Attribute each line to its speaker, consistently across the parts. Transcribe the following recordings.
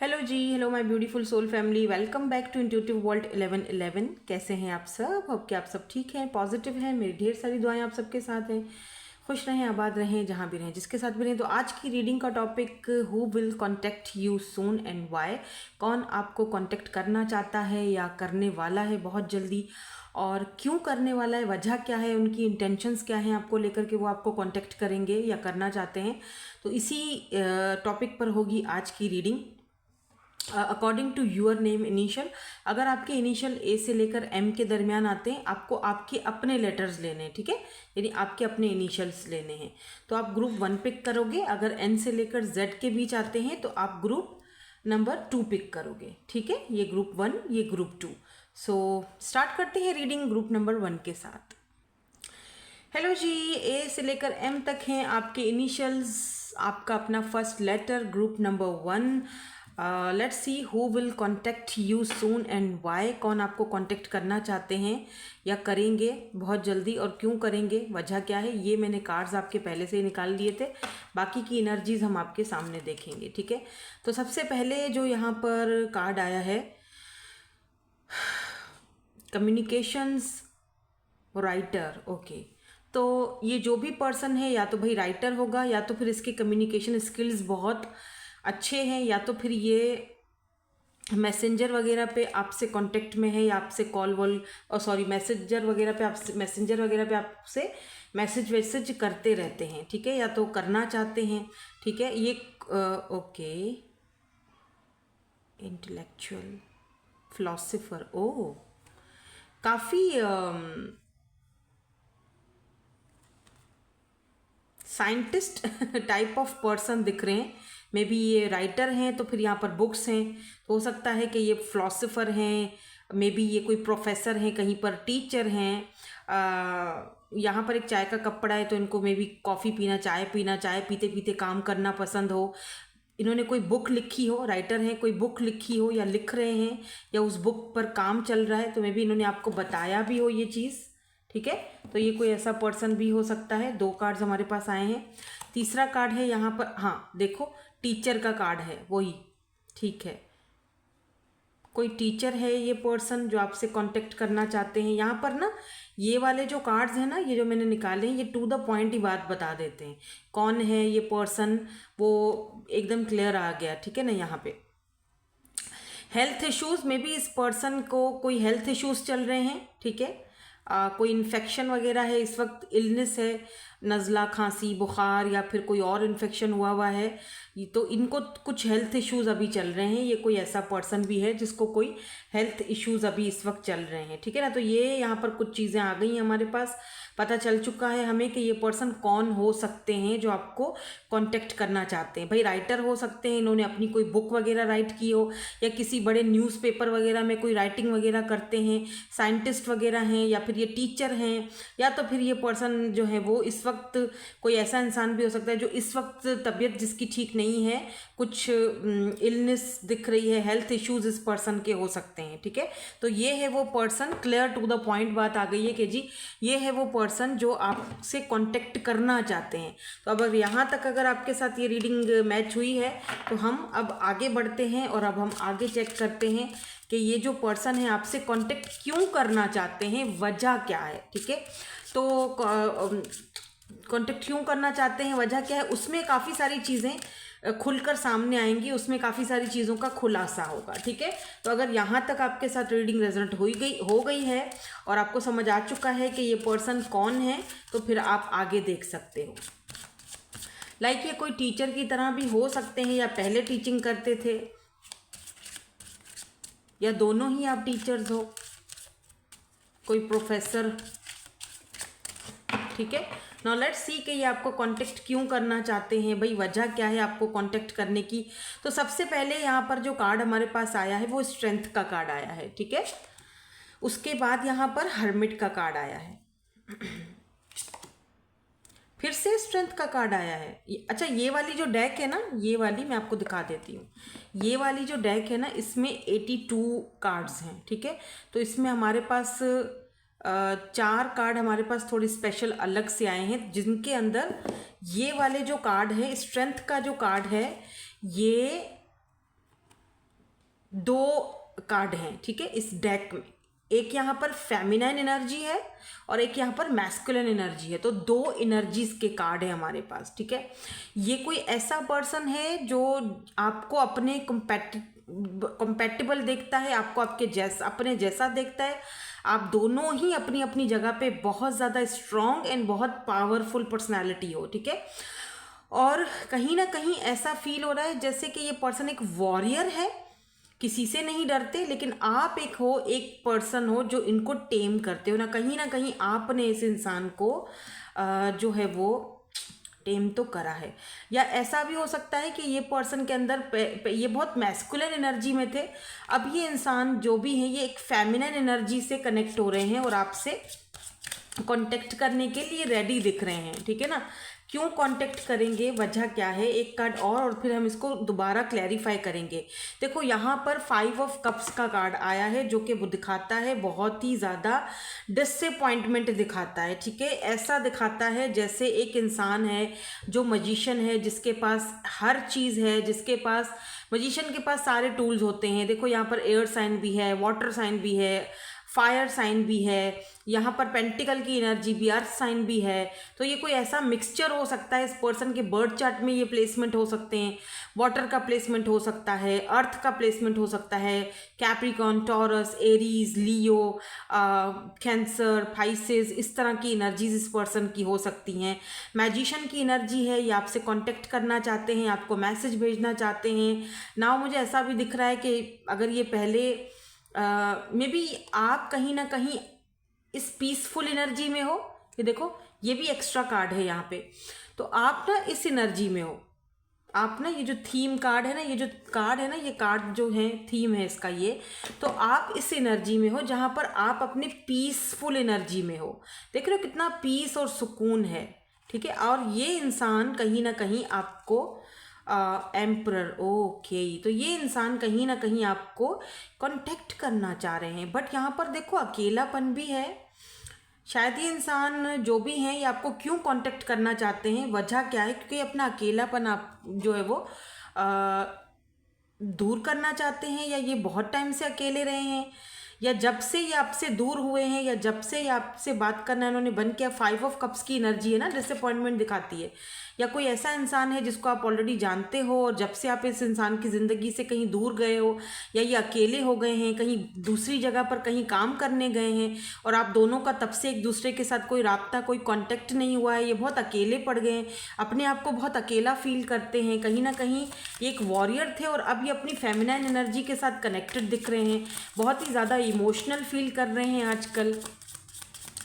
Speaker 1: Hello ji, hello my beautiful soul family, welcome back to intuitive world 1111। कैसे हैं आप सब? होप कि आप सब ठीक हैं, पॉजिटिव हैं। मेरी ढेर सारी दुआएं आप सबके साथ हैं। खुश रहें, आबाद रहें, जहाँ भी रहें, जिसके साथ भी रहें। तो आज की रीडिंग का topic, who will contact you soon and why. कौन आपको कॉन्टेक्ट करना चाहता है या करने वाला है बहुत जल्दी, और क्यों करने वाला है, वजह क्या है, उनकी इंटेंशंस क्या हैं आपको लेकर के वो आपको कांटेक्ट करेंगे या करना चाहते हैं। तो इसी टॉपिक पर होगी आज की reading. According to your name initial, अगर आपके इनिशियल ए से लेकर एम के दरमियान आते हैं, आपको आपके अपने लेटर्स लेने हैं, ठीक है, यानी आपके अपने इनिशियल्स लेने हैं। तो आप ग्रुप 1 पिक करोगे। अगर एन से लेकर जेड के बीच आते हैं तो आप ग्रुप नंबर 2 पिक करोगे, ठीक है। ये ग्रुप 1, ये ग्रुप 2। सो स्टार्ट करते हैं रीडिंग ग्रुप नंबर 1 के साथ। हेलो जी, ए से लेकर एम तक हैं आपके इनिशियल्स, आपका अपना first letter, group number 1। Let's see who will contact you soon and why. कौन आपको कॉन्टेक्ट करना चाहते हैं या करेंगे बहुत जल्दी, और क्यों करेंगे, वजह क्या है। ये मैंने कार्ड्स आपके पहले से ही निकाल लिए थे, बाकी की एनर्जीज हम आपके सामने देखेंगे, ठीक है। तो सबसे पहले जो यहाँ पर कार्ड आया है, कम्युनिकेशंस राइटर, ओके। तो ये जो भी पर्सन है, या तो भाई राइटर होगा, या तो फिर इसके कम्युनिकेशन स्किल्स बहुत अच्छे हैं, या तो फिर ये मैसेंजर वगैरह पे आपसे कांटेक्ट में है, या आपसे कॉल वॉल, और सॉरी, मैसेंजर वगैरह पे आपसे आपसे मैसेज वैसेज करते रहते हैं, ठीक है, या तो करना चाहते हैं, ठीक है। ये ओके, इंटेलेक्चुअल फिलोसोफर, ओ, काफ़ी साइंटिस्ट टाइप ऑफ पर्सन दिख रहे हैं। मे बी ये राइटर हैं, तो फिर यहाँ पर बुक्स हैं, तो हो सकता है कि ये फिलोसोफर हैं, मे बी ये कोई प्रोफेसर हैं, कहीं पर टीचर हैं। यहाँ पर एक चाय का कप पड़ा है, तो इनको मे बी कॉफ़ी पीना, चाय पीते पीते काम करना पसंद हो। इन्होंने कोई बुक लिखी हो, राइटर हैं, कोई बुक लिखी हो या लिख रहे हैं, या उस बुक पर काम चल रहा है, तो मे बी इन्होंने आपको बताया भी हो ये चीज़, ठीक है। तो ये कोई ऐसा पर्सन भी हो सकता है। 2 कार्ड्स हमारे पास आए हैं। तीसरा कार्ड है यहाँ पर, हाँ देखो, टीचर का कार्ड है, वही, ठीक है। कोई टीचर है ये पर्सन जो आपसे कांटेक्ट करना चाहते हैं। यहाँ पर ना ये वाले जो कार्ड्स हैं ना, ये जो मैंने निकाले हैं, ये टू द पॉइंट ही बात बता देते हैं कौन है ये पर्सन, वो एकदम क्लियर आ गया, ठीक है ना। यहाँ पे हेल्थ इश्यूज, में भी इस पर्सन को कोई हेल्थ इश्यूज चल रहे हैं, ठीक है। कोई इन्फेक्शन वगैरह है इस वक्त, इलनेस है, नज़ला, खांसी, बुखार, या फिर कोई और इन्फेक्शन हुआ है। तो इनको कुछ हेल्थ इश्यूज अभी चल रहे हैं। ये कोई ऐसा पर्सन भी है जिसको कोई हेल्थ इश्यूज अभी इस वक्त चल रहे हैं, ठीक है ना। तो ये यहाँ पर कुछ चीज़ें आ गई हैं हमारे पास, पता चल चुका है हमें कि ये पर्सन कौन हो सकते हैं जो आपको कांटेक्ट करना चाहते हैं। भाई राइटर हो सकते हैं, इन्होंने अपनी कोई बुक वगैरह राइट की हो, या किसी बड़े न्यूज़पेपर वगैरह में कोई राइटिंग वगैरह करते हैं, साइंटिस्ट वगैरह हैं, या फिर ये टीचर हैं, या तो फिर ये पर्सन जो है वो इस वक्त कोई ऐसा इंसान भी हो सकता है जो इस वक्त तबीयत जिसकी ठीक नहीं है, कुछ इलनेस दिख रही है, हेल्थ इश्यूज इस पर्सन के हो सकते हैं, ठीक है। तो ये है वो person, clear to the point बात आ गई है कि जी ये है वो पर्सन जो आपसे कांटेक्ट करना चाहते हैं। तो अब यहाँ तक अगर आपके साथ ये रीडिंग मैच हुई है, तो हम अब आगे बढ़ते हैं, और अब हम आगे चेक करते हैं कि ये जो पर्सन है आपसे कांटेक्ट क्यों करना चाहते हैं, वजह क्या है, ठीक है। तो कांटेक्ट क्यों करना चाहते हैं, वजह क्या है, उसमें काफ़ी सारी चीज़ें खुलकर सामने आएंगी, उसमें काफ़ी सारी चीज़ों का खुलासा होगा, ठीक है। तो अगर यहाँ तक आपके साथ रीडिंग रेजोनेट हो गई है और आपको समझ आ चुका है कि ये पर्सन कौन है, तो फिर आप आगे देख सकते हो। लाइक ये कोई टीचर की तरह भी हो सकते हैं, या पहले टीचिंग करते थे, या दोनों ही आप टीचर्स हो, कोई प्रोफेसर, ठीक है। नाउ लेट्स सी कि ये आपको कांटेक्ट क्यों करना चाहते हैं, भाई वजह क्या है आपको कांटेक्ट करने की। तो सबसे पहले यहाँ पर जो कार्ड हमारे पास आया है वो स्ट्रेंथ का कार्ड आया है, ठीक है। उसके बाद यहाँ पर हर्मिट का कार्ड आया है, फिर से स्ट्रेंथ का कार्ड आया है। अच्छा, ये वाली जो डेक है ना, ये वाली मैं आपको दिखा देती हूँ। ये वाली जो डेक है ना, इसमें 82 कार्ड्स हैं, ठीक है। तो इसमें हमारे पास 4 कार्ड हमारे पास थोड़े स्पेशल अलग से आए हैं, जिनके अंदर ये वाले जो कार्ड है, स्ट्रेंथ का जो कार्ड है, ये दो कार्ड हैं, ठीक है, इस डेक में। एक यहाँ पर फेमिनाइन एनर्जी है और एक यहाँ पर मैस्कुलिन एनर्जी है, तो दो एनर्जीज के कार्ड है हमारे पास, ठीक है। ये कोई ऐसा पर्सन है जो आपको अपने कंपैटिबल देखता है, आपको आपके जैसा, अपने जैसा देखता है। आप दोनों ही अपनी अपनी जगह पे बहुत ज़्यादा स्ट्रॉन्ग एंड बहुत पावरफुल पर्सनैलिटी हो, ठीक है। और कहीं ना कहीं ऐसा फील हो रहा है जैसे कि ये पर्सन एक वॉरियर है, किसी से नहीं डरते, लेकिन आप एक पर्सन हो जो इनको टेम करते हो ना कहीं आपने इस इंसान को जो है वो टेम तो करा है। या ऐसा भी हो सकता है कि ये पर्सन के अंदर ये बहुत मैस्कुलिन एनर्जी में थे, अब ये इंसान जो भी है ये एक फेमिनिन एनर्जी से कनेक्ट हो रहे हैं और आपसे कांटेक्ट करने के लिए रेडी दिख रहे हैं, ठीक है ना। क्यों कांटेक्ट करेंगे, वजह क्या है, एक कार्ड और फिर हम इसको दोबारा क्लैरिफाई करेंगे। देखो यहाँ पर 5 ऑफ कप्स का कार्ड आया है जो कि वो दिखाता है बहुत ही ज़्यादा डिसअपॉइंटमेंट दिखाता है, ठीक है। ऐसा दिखाता है जैसे एक इंसान है जो मजिशियन है, जिसके पास हर चीज़ है, जिसके पास मजिशियन के पास सारे टूल्स होते हैं। देखो यहाँ पर एयर साइन भी है, वाटर साइन भी है, फायर साइन भी है, यहाँ पर पेंटिकल की एनर्जी भी, अर्थ साइन भी है। तो ये कोई ऐसा मिक्सचर हो सकता है, इस पर्सन के बर्थ चार्ट में ये प्लेसमेंट हो सकते हैं। वाटर का प्लेसमेंट हो सकता है, अर्थ का प्लेसमेंट हो सकता है, कैप्रिकॉन, टॉरस, एरीज, लियो, कैंसर, पाइसेस, इस तरह की एनर्जीज इस पर्सन की हो सकती हैं। मैजिशियन की एनर्जी है, ये आपसे कांटेक्ट करना चाहते हैं, आपको मैसेज भेजना चाहते हैं। नाउ मुझे ऐसा भी दिख रहा है कि अगर ये पहले मे बी आप कहीं ना कहीं इस पीसफुल एनर्जी में हो, ये देखो ये भी एक्स्ट्रा कार्ड है यहाँ पे, तो आप ना इस एनर्जी में हो। आप ना ये जो थीम कार्ड है ना, ये जो कार्ड है ना, ये कार्ड जो है थीम है इसका ये, तो आप इस एनर्जी में हो जहाँ पर आप अपने पीसफुल एनर्जी में हो। देख रहे हो कितना पीस और सुकून है, ठीक है। और ये इंसान कहीं ना कहीं आपको एम्परर, ओके, तो ये इंसान कहीं ना कहीं आपको कांटेक्ट करना चाह रहे हैं, बट यहाँ पर देखो अकेलापन भी है। शायद ये इंसान जो भी हैं ये आपको क्यों कांटेक्ट करना चाहते हैं, वजह क्या है, क्योंकि अपना अकेलापन आप जो है वो दूर करना चाहते हैं, या ये बहुत टाइम से अकेले रहे हैं, या जब से ये आपसे दूर हुए हैं, या जब से ये आपसे बात करना इन्होंने बंद किया। 5 ऑफ कप्स की एनर्जी है ना, डिसअपॉइंटमेंट दिखाती है। या कोई ऐसा इंसान है जिसको आप ऑलरेडी जानते हो और जब से आप इस इंसान की ज़िंदगी से कहीं दूर गए हो, या ये अकेले हो गए हैं, कहीं दूसरी जगह पर कहीं काम करने गए हैं और आप दोनों का तब से एक दूसरे के साथ कोई राब्ता, कोई कांटेक्ट नहीं हुआ है, ये बहुत अकेले पड़ गए हैं, अपने आप को बहुत अकेला फील करते हैं। कहीं ना कहीं ये एक वॉरियर थे और अब ये अपनी फेमिनाइन एनर्जी के साथ कनेक्टेड दिख रहे हैं, बहुत ही ज़्यादा इमोशनल फील कर रहे हैं आजकल,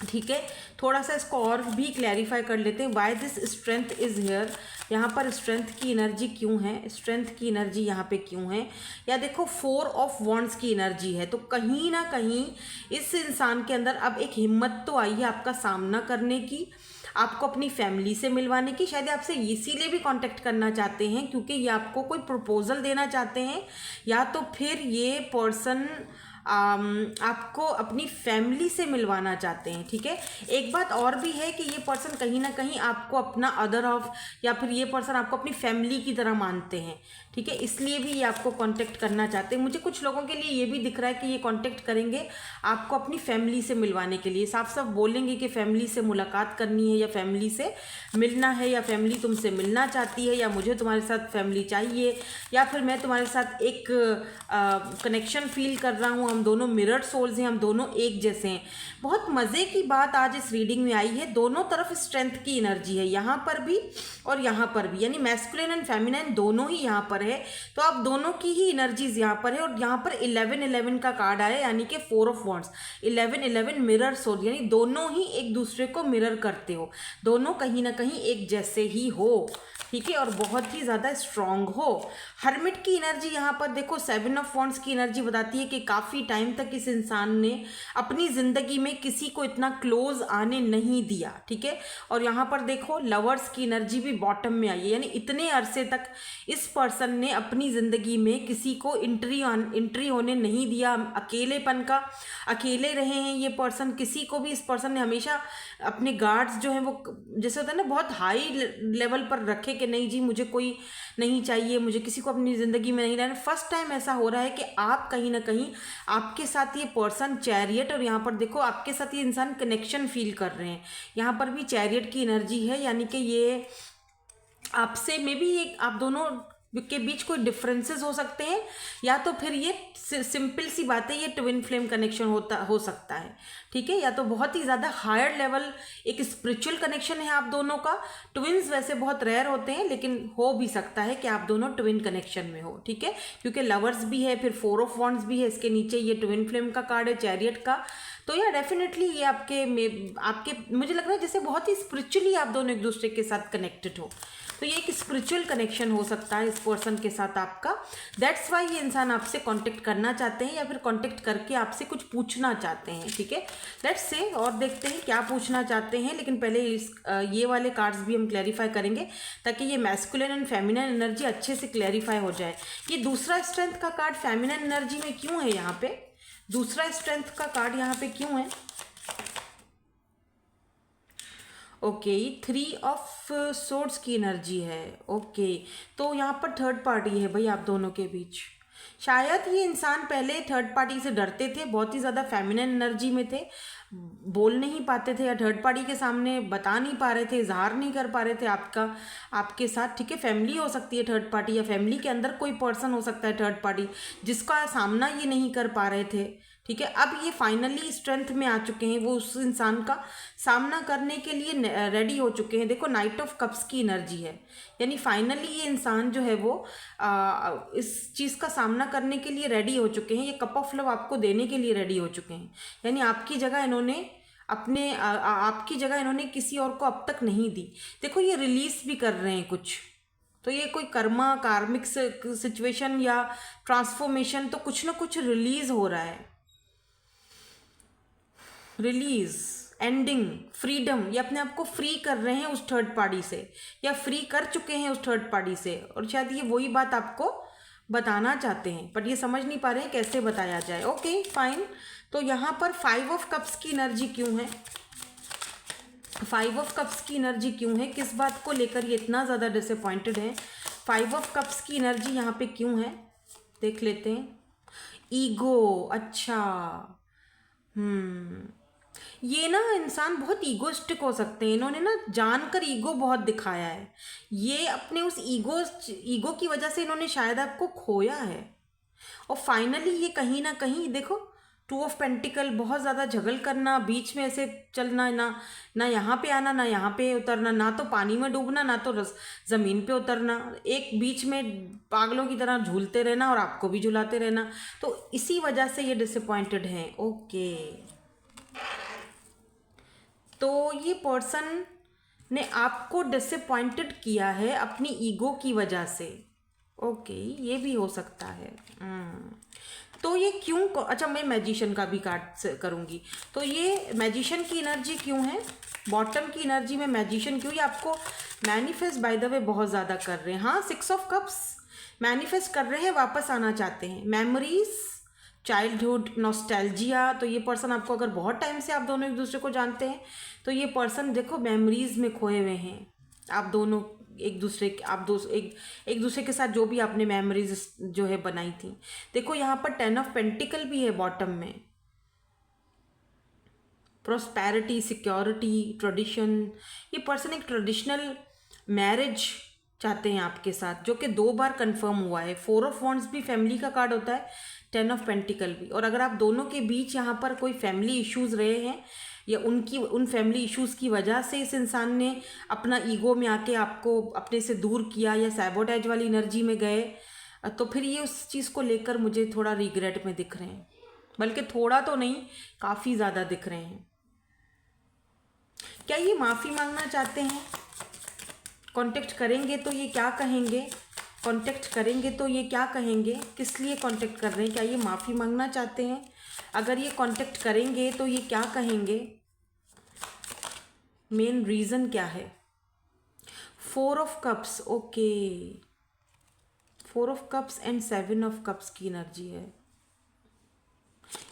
Speaker 1: ठीक है। थोड़ा सा इसको और भी क्लैरिफाई कर लेते हैं, why this strength is here. यहाँ पर स्ट्रेंथ की एनर्जी क्यों है, स्ट्रेंथ की एनर्जी यहाँ पे क्यों है, या देखो 4 ऑफ वॉन्ड्स की एनर्जी है। तो कहीं ना कहीं इस इंसान के अंदर अब एक हिम्मत तो आई है आपका सामना करने की, आपको अपनी फैमिली से मिलवाने की। शायद आपसे इसीलिए भी कांटेक्ट करना चाहते हैं क्योंकि ये आपको कोई प्रपोजल देना चाहते हैं, या तो फिर ये पर्सन आपको अपनी फैमिली से मिलवाना चाहते हैं, ठीक है। एक बात और भी है कि ये पर्सन कहीं ना कहीं आपको अपना अदर ऑफ, या फिर ये पर्सन आपको अपनी फैमिली की तरह मानते हैं, ठीक है, इसलिए भी ये आपको कांटेक्ट करना चाहते हैं। मुझे कुछ लोगों के लिए ये भी दिख रहा है कि ये कांटेक्ट करेंगे आपको अपनी फैमिली से मिलवाने के लिए, साफ साफ बोलेंगे कि फैमिली से मुलाकात करनी है, या फैमिली से मिलना है, या फैमिली तुमसे मिलना चाहती है, या मुझे तुम्हारे साथ फैमिली चाहिए, या फिर मैं तुम्हारे साथ एक कनेक्शन फील कर रहा हूँ, हम दोनों मिरर सोल्स हैं, हम दोनों एक जैसे हैं। बहुत मज़े की बात आज इस रीडिंग में आई है, दोनों तरफ स्ट्रेंथ की एनर्जी है, यहाँ पर भी और यहाँ पर भी, यानी मैस्कुलिन एंड फेमिनिन दोनों ही यहाँ पर है। तो आप दोनों की ही एनर्जीज यहाँ पर है। और यहाँ पर 11-11 का कार्ड आया, यानी कि 4 ऑफ वॉन्ड्स, 11-11 मिरर सोल, यानी दोनों ही एक दूसरे को मिरर करते हो, दोनों कहीं ना कहीं एक जैसे ही हो, ठीक है, और बहुत ही ज़्यादा स्ट्रॉन्ग हो। हर्मिट की एनर्जी यहाँ पर देखो 7 ऑफ वॉन्ड्स की एनर्जी बताती है कि काफ़ी टाइम तक इस इंसान ने अपनी ज़िंदगी में किसी को इतना क्लोज आने नहीं दिया, ठीक है। और यहाँ पर देखो लवर्स की एनर्जी भी बॉटम में आई है, यानी इतने अरसे तक इस पर्सन पर्सन ने अपनी ज़िंदगी में किसी को एंट्री होने नहीं दिया, अकेलेपन का, अकेले रहे हैं ये पर्सन। किसी को भी इस पर्सन ने हमेशा अपने गार्ड्स जो हैं वो जैसे होता है ना बहुत हाई लेवल पर रखे कि नहीं जी मुझे कोई नहीं चाहिए, मुझे किसी को अपनी ज़िंदगी में नहीं रहना। फर्स्ट टाइम ऐसा हो रहा है कि आप कहीं ना कहीं आपके साथ ये पर्सन चैरियट, और यहाँ पर देखो आपके साथ ये इंसान कनेक्शन फील कर रहे हैं। यहाँ पर भी चैरियट की एनर्जी है, यानी कि ये आपसे मे बी एक आप दोनों के बीच कोई डिफरेंसेस हो सकते हैं, या तो फिर ये सिंपल सी बात है, ये ट्विन फ्लेम कनेक्शन हो सकता है, ठीक है। या तो बहुत ही ज़्यादा हायर लेवल एक स्पिरिचुअल कनेक्शन है आप दोनों का। ट्विन्स वैसे बहुत रेयर होते हैं, लेकिन हो भी सकता है कि आप दोनों ट्विन कनेक्शन में हो, ठीक है, क्योंकि लवर्स भी है, फिर 4 ऑफ वॉन्ड्स भी है, इसके नीचे ये ट्विन फ्लेम का कार्ड है, चैरियट का। तो या डेफिनेटली ये आपके मुझे लग रहा है जैसे बहुत ही स्पिरिचुअली आप दोनों एक दूसरे के साथ कनेक्टेड हो। तो ये एक स्पिरिचुअल कनेक्शन हो सकता है इस पर्सन के साथ आपका। दैट्स वाई ये इंसान आपसे कांटेक्ट करना चाहते हैं, या फिर कांटेक्ट करके आपसे कुछ पूछना चाहते हैं, ठीक है। लेट्स से और देखते हैं क्या पूछना चाहते हैं। लेकिन पहले ये वाले कार्ड्स भी हम क्लैरिफाई करेंगे, ताकि ये मैस्कुलिन एंड फेमिनिन एनर्जी अच्छे से क्लैरिफाई हो जाए। ये दूसरा स्ट्रेंथ का कार्ड फेमिनिन एनर्जी में क्यों है? यहाँ पे दूसरा स्ट्रेंथ का कार्ड यहाँ पे क्यों है? ओके, 3 ऑफ सोर्ड्स की एनर्जी है। ओके, तो यहाँ पर थर्ड पार्टी है भाई आप दोनों के बीच। शायद ये इंसान पहले थर्ड पार्टी से डरते थे, बहुत ही ज़्यादा फेमिनिन एनर्जी में थे, बोल नहीं पाते थे, या थर्ड पार्टी के सामने बता नहीं पा रहे थे, इजहार नहीं कर पा रहे थे आपके साथ, ठीक है। फैमिली हो सकती है थर्ड पार्टी, या फैमिली के अंदर कोई पर्सन हो सकता है थर्ड पार्टी जिसका सामना ये नहीं कर पा रहे थे, ठीक है। अब ये फाइनली स्ट्रेंथ में आ चुके हैं, वो उस इंसान का सामना करने के लिए रेडी हो चुके हैं। देखो नाइट ऑफ कप्स की एनर्जी है, यानी फाइनली ये इंसान जो है वो इस चीज़ का सामना करने के लिए रेडी हो चुके हैं। ये कप ऑफ लव आपको देने के लिए रेडी हो चुके हैं, यानी आपकी जगह इन्होंने किसी और को अब तक नहीं दी। देखो ये रिलीज भी कर रहे हैं कुछ, तो ये कोई कार्मिक सिचुएशन या ट्रांसफॉर्मेशन, तो कुछ ना कुछ रिलीज हो रहा है, रिलीज, एंडिंग, फ्रीडम। ये अपने आप को फ्री कर रहे हैं उस थर्ड पार्टी से, या फ्री कर चुके हैं उस थर्ड पार्टी से, और शायद ये वही बात आपको बताना चाहते हैं, बट ये समझ नहीं पा रहे हैं कैसे बताया जाए। Okay fine. तो यहाँ पर 5 ऑफ कप्स की एनर्जी क्यों है? 5 ऑफ कप्स की एनर्जी क्यों है? किस बात को लेकर ये इतना ज़्यादा डिसअपॉइंटेड है? 5 ऑफ कप्स की एनर्जी यहाँ पे क्यों है देख लेते हैं। ईगो, अच्छा, ये ना इंसान बहुत ईगोइस्टिक हो सकते हैं, इन्होंने ना जानकर ईगो बहुत दिखाया है। ये अपने उस ईगो की वजह से इन्होंने शायद आपको खोया है, और फाइनली ये कहीं ना कहीं देखो 2 ऑफ पेंटिकल, बहुत ज़्यादा झगड़ करना, बीच में ऐसे चलना, ना यहाँ पे आना ना यहाँ पे उतरना, ना तो पानी में डूबना ना तो ज़मीन पे उतरना, एक बीच में पागलों की तरह झूलते रहना और आपको भी झुलाते रहना। तो इसी वजह से ये डिसअपॉइंटेड हैं। ओके, तो ये पर्सन ने आपको डिसअपॉइंटेड किया है अपनी ईगो की वजह से। ओके, ये भी हो सकता है। तो ये क्यों, अच्छा मैं मैजिशियन का भी कार्ड करूँगी। तो ये मैजिशियन की एनर्जी क्यों है? बॉटम की एनर्जी में मैजिशियन क्यों? ये आपको मैनिफेस्ट बाय द वे बहुत ज़्यादा कर रहे हैं। हाँ, 6 ऑफ कप्स मैनिफेस्ट कर रहे हैं, वापस आना चाहते हैं। Memories, childhood, nostalgia. तो ये पर्सन आपको, अगर बहुत टाइम से आप दोनों एक दूसरे को जानते हैं, तो ये पर्सन देखो मेमोरीज में खोए हुए हैं। आप दोनों एक दूसरे के साथ जो भी आपने मेमोरीज जो है बनाई थी। देखो यहाँ पर 10 ऑफ पेंटिकल भी है बॉटम में। Prosperity, security, tradition. ये पर्सन एक ट्रेडिशनल मैरिज चाहते हैं आपके साथ, जो कि 2 बार कंफर्म हुआ है। 4 ऑफ वॉन्ड्स भी फैमिली का कार्ड होता है, 10 ऑफ पेंटिकल भी। और अगर आप दोनों के बीच यहाँ पर कोई फैमिली इश्यूज रहे हैं, या उन फैमिली इश्यूज़ की वजह से इस इंसान ने अपना ईगो में आके आपको अपने से दूर किया, या सैबोटेज वाली एनर्जी में गए, तो फिर ये उस चीज़ को लेकर मुझे थोड़ा रिग्रेट में दिख रहे हैं, बल्कि थोड़ा तो नहीं, काफ़ी ज़्यादा दिख रहे हैं। क्या ये माफ़ी मांगना चाहते हैं? कांटेक्ट करेंगे तो ये क्या कहेंगे? कांटेक्ट करेंगे तो ये क्या कहेंगे? किस लिए कांटेक्ट कर रहे हैं? क्या ये माफ़ी मांगना चाहते हैं? अगर ये कांटेक्ट करेंगे तो ये क्या कहेंगे? मेन रीज़न क्या है? 4 of cups. Okay, 4 of cups and 7 of cups की एनर्जी है।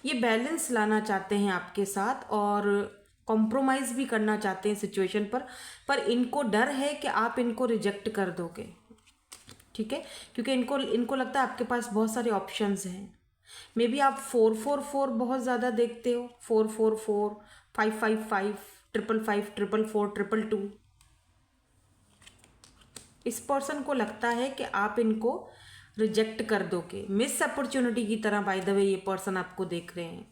Speaker 1: ये बैलेंस लाना चाहते हैं आपके साथ और कॉम्प्रोमाइज़ भी करना चाहते हैं सिचुएशन पर इनको डर है कि आप इनको रिजेक्ट कर दोगे, ठीक है, क्योंकि इनको लगता है आपके पास बहुत सारे ऑप्शंस हैं। मे बी आप 444 बहुत ज़्यादा देखते हो, 444, 555, 555, 444, 222। इस पर्सन को लगता है कि आप इनको रिजेक्ट कर दोगे, मिस अपॉर्चुनिटी की तरह। बाय द वे ये पर्सन आपको देख रहे हैं,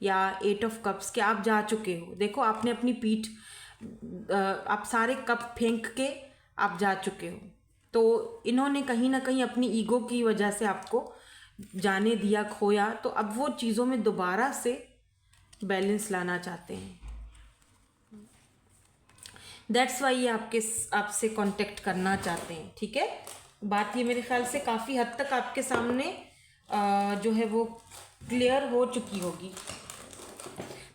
Speaker 1: या 8 ऑफ कप्स के आप जा चुके हो। देखो आपने अपनी पीठ, आप सारे कप फेंक के आप जा चुके हो, तो इन्होंने कहीं ना कहीं अपनी ईगो की वजह से आपको जाने दिया, खोया, तो अब वो चीज़ों में दोबारा से बैलेंस लाना चाहते हैं। दैट्स वाई ये आपसे कांटेक्ट करना चाहते हैं, ठीक है। बात ये मेरे ख्याल से काफ़ी हद तक आपके सामने जो है वो क्लियर हो चुकी होगी।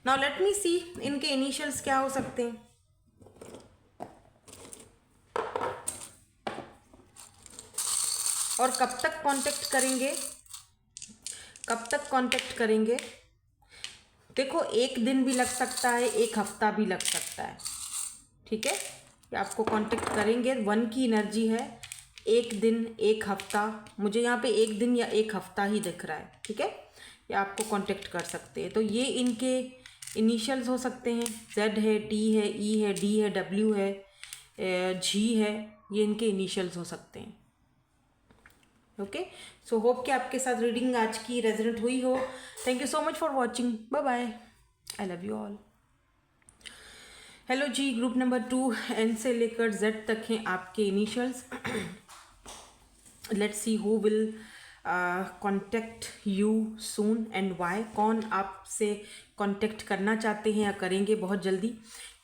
Speaker 1: नाउ लेट मी सी इनके इनिशियल्स क्या हो सकते हैं। और कब तक कांटेक्ट करेंगे, कब तक कांटेक्ट करेंगे। देखो एक दिन भी लग सकता है, एक हफ्ता भी लग सकता है, ठीक है। ये आपको कांटेक्ट करेंगे। 1 की एनर्जी है, एक दिन, एक हफ्ता। मुझे यहाँ पे एक दिन या एक हफ्ता ही दिख रहा है, ठीक है। ये आपको कांटेक्ट कर सकते हैं। तो ये इनके इनिशियल्स हो सकते हैं। Z है, T है, E है, D है, W है, G है। ये इनके इनिशियल्स हो सकते हैं। ओके, सो होप कि आपके साथ रीडिंग आज की रेजोनेट हुई हो। Thank you so much for watching. Bye bye, I love you all. Hello ji, group number 2 N से लेकर Z तक हैं आपके initials. Let's see who will contact you soon and why. कौन आपसे कॉन्टेक्ट करना चाहते हैं या करेंगे बहुत जल्दी,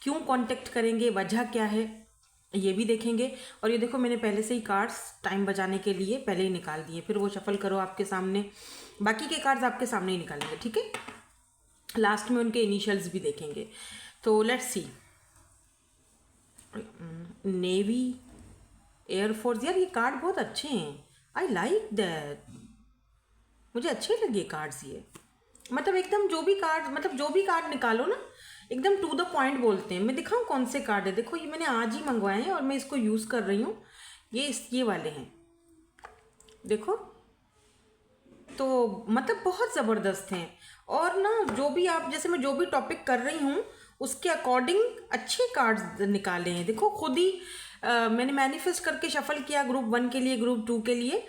Speaker 1: क्यों कॉन्टेक्ट करेंगे, वजह क्या है, ये भी देखेंगे। और ये देखो मैंने पहले से ही कार्ड्स टाइम बचाने के लिए पहले ही निकाल दिए, फिर वो शफल करो आपके सामने, बाकी के कार्ड्स आपके सामने ही निकालेंगे, ठीक है। लास्ट में उनके इनिशियल्स भी देखेंगे। तो लेट्स सी, नेवी, एयरफोर्स। यार ये कार्ड बहुत अच्छे हैं, आई लाइक दैट, मुझे अच्छे लगे कार्ड्स ये। मतलब एकदम जो भी कार्ड निकालो ना, एकदम टू द पॉइंट बोलते हैं। मैं दिखाऊं कौन से कार्ड है, देखो ये मैंने आज ही मंगवाए हैं और मैं इसको यूज़ कर रही हूँ। ये वाले हैं, देखो। तो मतलब बहुत ज़बरदस्त हैं। और ना जो भी आप, जैसे मैं जो भी टॉपिक कर रही हूँ उसके अकॉर्डिंग अच्छे कार्ड्स निकाले हैं। देखो खुद ही मैंने मैनिफेस्ट करके शफल किया ग्रुप 1 के लिए, ग्रुप 2 के लिए।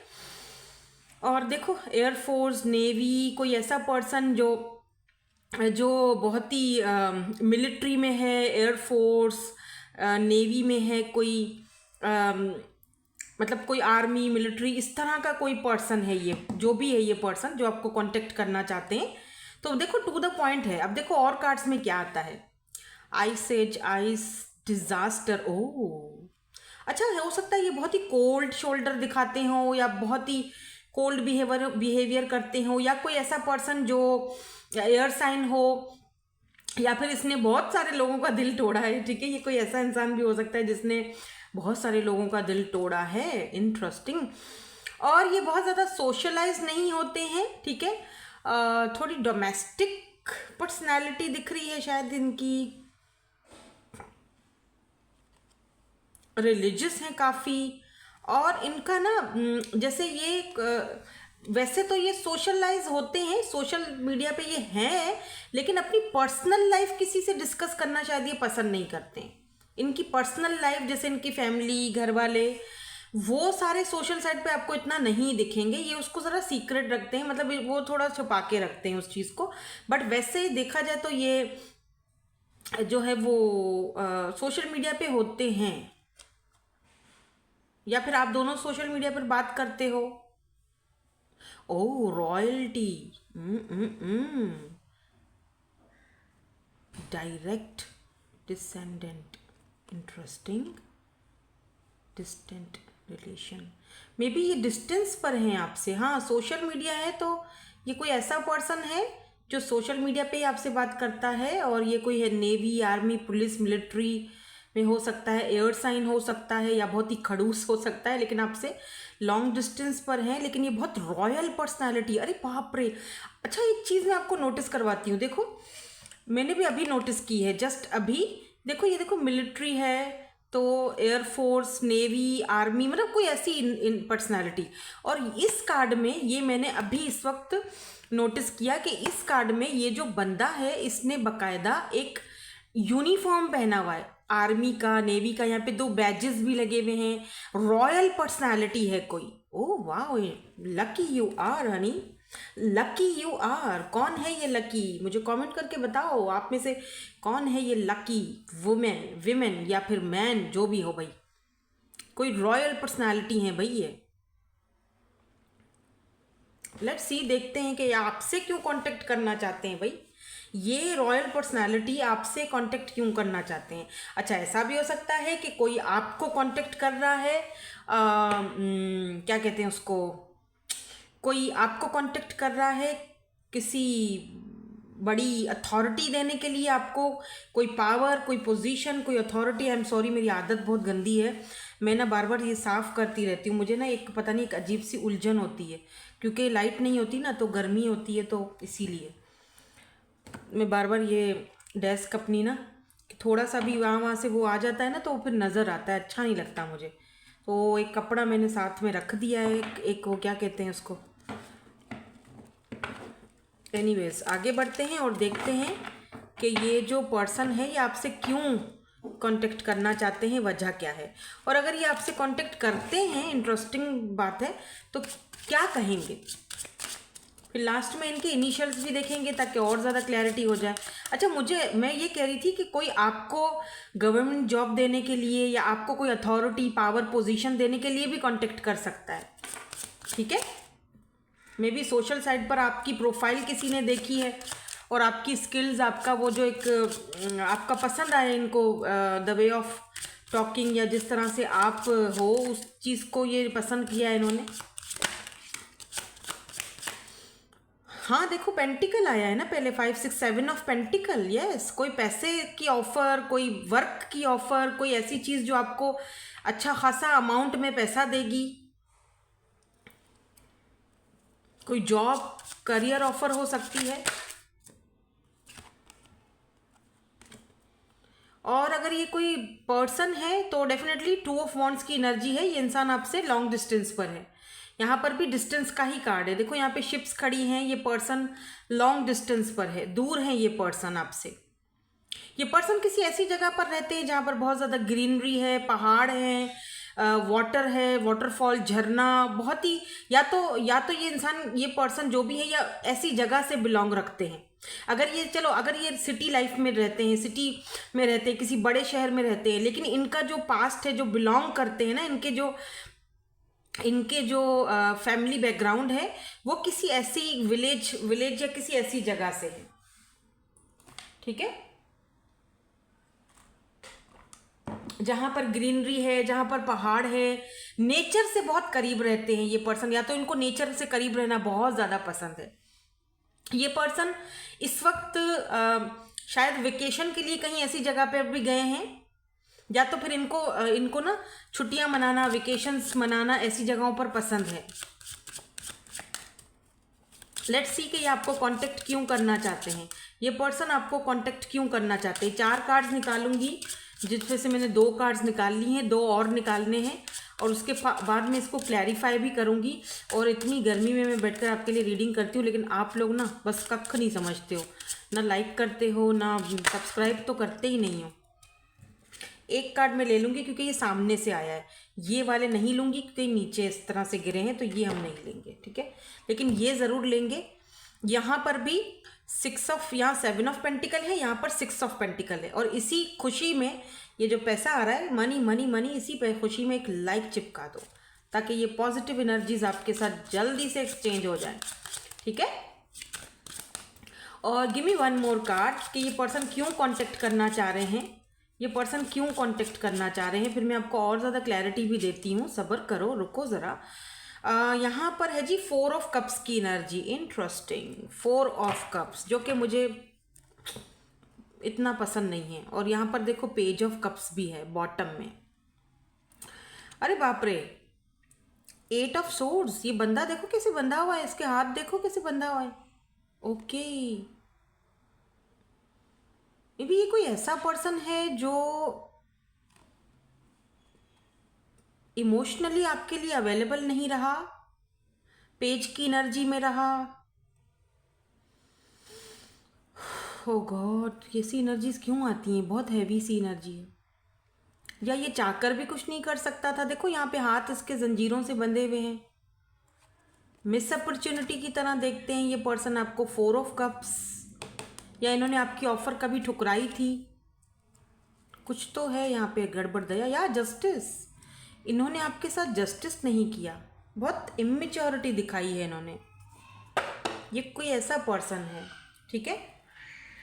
Speaker 1: और देखो एयरफोर्स, नेवी, कोई ऐसा पर्सन जो बहुत ही मिलिट्री में है, एयरफोर्स, नेवी में है, कोई मतलब कोई आर्मी, मिलिट्री, इस तरह का कोई पर्सन है। ये जो भी है ये पर्सन जो आपको कांटेक्ट करना चाहते हैं। तो देखो टू द पॉइंट है। अब देखो और कार्ड्स में क्या आता है। Ice age, ice, disaster. Oh अच्छा, हो सकता है ये बहुत ही कोल्ड शोल्डर दिखाते हो, या बहुत ही कोल्ड बिहेवियर करते हो, या कोई ऐसा पर्सन जो एयर साइन हो, या फिर इसने बहुत सारे लोगों का दिल तोड़ा है, ठीक है। ये कोई ऐसा इंसान भी हो सकता है जिसने बहुत सारे लोगों का दिल तोड़ा है। इंटरेस्टिंग। और ये बहुत ज़्यादा सोशलाइज नहीं होते हैं, ठीक है। थोड़ी डोमेस्टिक पर्सनैलिटी दिख रही है शायद इनकी। रिलीजियस हैं काफ़ी। और इनका ना जैसे ये वैसे तो ये सोशलाइज होते हैं, सोशल मीडिया पे ये हैं, लेकिन अपनी पर्सनल लाइफ किसी से डिस्कस करना शायद ये पसंद नहीं करते हैं। इनकी पर्सनल लाइफ, जैसे इनकी फैमिली, घर वाले, वो सारे सोशल साइड पे आपको इतना नहीं दिखेंगे। ये उसको ज़रा सीक्रेट रखते हैं, मतलब वो थोड़ा छुपा के रखते हैं उस चीज़ को। बट वैसे देखा जाए तो ये जो है वो सोशल मीडिया पे होते हैं। या फिर आप दोनों सोशल मीडिया पर बात करते हो। Oh royalty, direct descendant, interesting. Distant relation, may be ये डिस्टेंस पर हैं आपसे। हाँ सोशल मीडिया है तो ये कोई ऐसा पर्सन है जो सोशल मीडिया पे ही आपसे बात करता है। और ये कोई है नेवी, आर्मी, पुलिस, मिलिट्री, में हो सकता है, एयर साइन हो सकता है, या बहुत ही खड़ूस हो सकता है, लेकिन आपसे लॉन्ग डिस्टेंस पर हैं, लेकिन ये बहुत रॉयल पर्सनालिटी। अरे बाप रे। अच्छा, एक चीज़ मैं आपको नोटिस करवाती हूँ, देखो मैंने भी अभी नोटिस की है, जस्ट अभी। देखो ये देखो, मिलिट्री है तो एयरफोर्स, नेवी, आर्मी, मतलब कोई ऐसी इन पर्सनैलिटी। और इस कार्ड में ये मैंने अभी इस वक्त नोटिस किया कि इस कार्ड में ये जो बंदा है इसने बकायदा एक यूनिफॉर्म पहना हुआ है, आर्मी का, नेवी का। यहाँ पे 2 बैजेस भी लगे हुए हैं। रॉयल पर्सनालिटी है कोई। ओह वाह, lucky you are honey, lucky you are. कौन है ये लकी? मुझे कमेंट करके बताओ आप में से कौन है ये लकी विमेन या फिर मैन, जो भी हो भाई। कोई रॉयल पर्सनालिटी है भाई ये। लेट्स सी, देखते हैं कि आपसे क्यों कांटेक्ट करना चाहते हैं भाई। ये रॉयल पर्सनालिटी आपसे कांटेक्ट क्यों करना चाहते हैं? अच्छा, ऐसा भी हो सकता है कि कोई आपको कांटेक्ट कर रहा है, क्या कहते हैं उसको, कोई आपको कांटेक्ट कर रहा है किसी बड़ी अथॉरिटी देने के लिए आपको, कोई पावर, कोई पोजीशन, कोई अथॉरिटी। आई एम सॉरी, मेरी आदत बहुत गंदी है, मैं ना बार बार ये साफ़ करती रहती हूँ। मुझे ना एक पता नहीं, एक अजीब सी उलझन होती है, क्योंकि लाइट नहीं होती ना, तो गर्मी होती है, तो इसीलिए मैं बार बार ये डेस्क अपनी ना, थोड़ा सा भी वहाँ से वो आ जाता है ना, तो फिर नज़र आता है, अच्छा नहीं लगता मुझे। तो एक कपड़ा मैंने साथ में रख दिया है, एक वो क्या कहते हैं उसको। एनीवेज, आगे बढ़ते हैं और देखते हैं कि ये जो पर्सन है ये आपसे क्यों कांटेक्ट करना चाहते हैं, वजह क्या है। और अगर ये आपसे कांटेक्ट करते हैं, इंटरेस्टिंग बात है, तो क्या कहेंगे। फिर लास्ट में इनके इनिशियल्स भी देखेंगे ताकि और ज़्यादा क्लैरिटी हो जाए। अच्छा, मैं ये कह रही थी कि कोई आपको गवर्नमेंट जॉब देने के लिए या आपको कोई अथॉरिटी, पावर, पोजीशन देने के लिए भी कांटेक्ट कर सकता है, ठीक है। मे बी सोशल साइट पर आपकी प्रोफाइल किसी ने देखी है और आपकी स्किल्स, आपका वो जो एक आपका पसंद आया इनको, द वे ऑफ टॉकिंग, या जिस तरह से आप हो, उस चीज़ को ये पसंद किया है इन्होंने। हाँ देखो, पेंटिकल आया है ना पहले, 5 6 7 ऑफ पेंटिकल। यस, कोई पैसे की ऑफ़र, कोई वर्क की ऑफ़र, कोई ऐसी चीज़ जो आपको अच्छा खासा अमाउंट में पैसा देगी, कोई जॉब, करियर ऑफर हो सकती है। और अगर ये कोई पर्सन है तो डेफिनेटली 2 ऑफ वॉन्ड्स की एनर्जी है, ये इंसान आपसे लॉन्ग डिस्टेंस पर है। यहाँ पर भी डिस्टेंस का ही कार्ड है। देखो यहाँ पे शिप्स खड़ी हैं, ये पर्सन लॉन्ग डिस्टेंस पर है, दूर है ये पर्सन आपसे। ये पर्सन किसी ऐसी जगह पर रहते हैं जहाँ पर बहुत ज़्यादा ग्रीनरी है, पहाड़ है, वाटर है, वाटरफॉल, झरना, बहुत ही, या तो ये इंसान, ये पर्सन जो भी है, या ऐसी जगह से बिलोंग रखते हैं। अगर ये, चलो अगर ये सिटी लाइफ में रहते हैं, सिटी में रहते हैं, किसी बड़े शहर में रहते हैं, लेकिन इनका जो पास्ट है, जो बिलोंग करते हैं ना, इनके जो फैमिली बैकग्राउंड है, वो किसी ऐसी विलेज या किसी ऐसी जगह से है, ठीक है, जहाँ पर ग्रीनरी है, जहाँ पर पहाड़ है, नेचर से बहुत करीब रहते हैं ये पर्सन। या तो इनको नेचर से करीब रहना बहुत ज़्यादा पसंद है। ये पर्सन इस वक्त शायद वेकेशन के लिए कहीं ऐसी जगह पे भी गए हैं, या तो फिर इनको ना छुट्टियां मनाना, वेकेशंस मनाना ऐसी जगहों पर पसंद है। लेट्स सी कि ये आपको कांटेक्ट क्यों करना चाहते हैं, ये पर्सन आपको कांटेक्ट क्यों करना चाहते हैं। 4 कार्ड्स निकालूंगी, जिसमें से मैंने 2 कार्ड्स निकाल ली हैं, 2 और निकालने हैं, और उसके बाद में इसको क्लैरिफाई भी करूंगी। और इतनी गर्मी में मैं बैठकर आपके लिए रीडिंग करती हूँ, लेकिन आप लोग ना बस कख नहीं समझते हो, ना लाइक करते हो, ना सब्सक्राइब तो करते ही नहीं हो। एक कार्ड मैं ले लूँगी क्योंकि ये सामने से आया है, ये वाले नहीं लूँगी क्योंकि नीचे इस तरह से गिरे हैं, तो ये हम नहीं लेंगे, ठीक है। लेकिन ये ज़रूर लेंगे। यहाँ पर भी 6 ऑफ, यहाँ 7 ऑफ पेंटिकल है, यहाँ पर 6 ऑफ पेंटिकल है। और इसी खुशी में ये जो पैसा आ रहा है, मनी मनी मनी, इसी पे खुशी में एक लाइक चिपका दो, ताकि ये पॉजिटिव एनर्जीज आपके साथ जल्दी से एक्सचेंज हो जाए, ठीक है। और गिव मी 1 मोर कार्ड कि ये पर्सन क्यों कांटेक्ट करना चाह रहे हैं, ये पर्सन क्यों कांटेक्ट करना चाह रहे हैं। फिर मैं आपको और ज़्यादा क्लैरिटी भी देती हूँ, सब्र करो, रुको ज़रा। यहाँ पर है जी 4 ऑफ कप्स की एनर्जी। इंटरेस्टिंग, 4 ऑफ कप्स, जो कि मुझे इतना पसंद नहीं है। और यहाँ पर देखो पेज ऑफ कप्स भी है बॉटम में। अरे बाप रे, 8 ऑफ सोर्ड्स, ये बंदा देखो कैसे बंधा हुआ है, इसके हाथ देखो कैसे बंधा हुआ है। ओके, मे बी ये कोई ऐसा पर्सन है जो इमोशनली आपके लिए अवेलेबल नहीं रहा, पेज की एनर्जी में रहा। ओ गॉड, कैसी एनर्जीज क्यों आती हैं, बहुत हैवी सी एनर्जी है। या ये चाहकर भी कुछ नहीं कर सकता था, देखो यहाँ पे हाथ इसके जंजीरों से बंधे हुए हैं। मिस अपॉर्चुनिटी की तरह देखते हैं ये पर्सन आपको। 4 ऑफ कप्स, या इन्होंने आपकी ऑफर कभी ठुकराई थी, कुछ तो है यहाँ पे गड़बड़ दया। या जस्टिस, इन्होंने आपके साथ जस्टिस नहीं किया, बहुत इमेच्योरिटी दिखाई है इन्होंने। ये कोई ऐसा पर्सन है, ठीक है।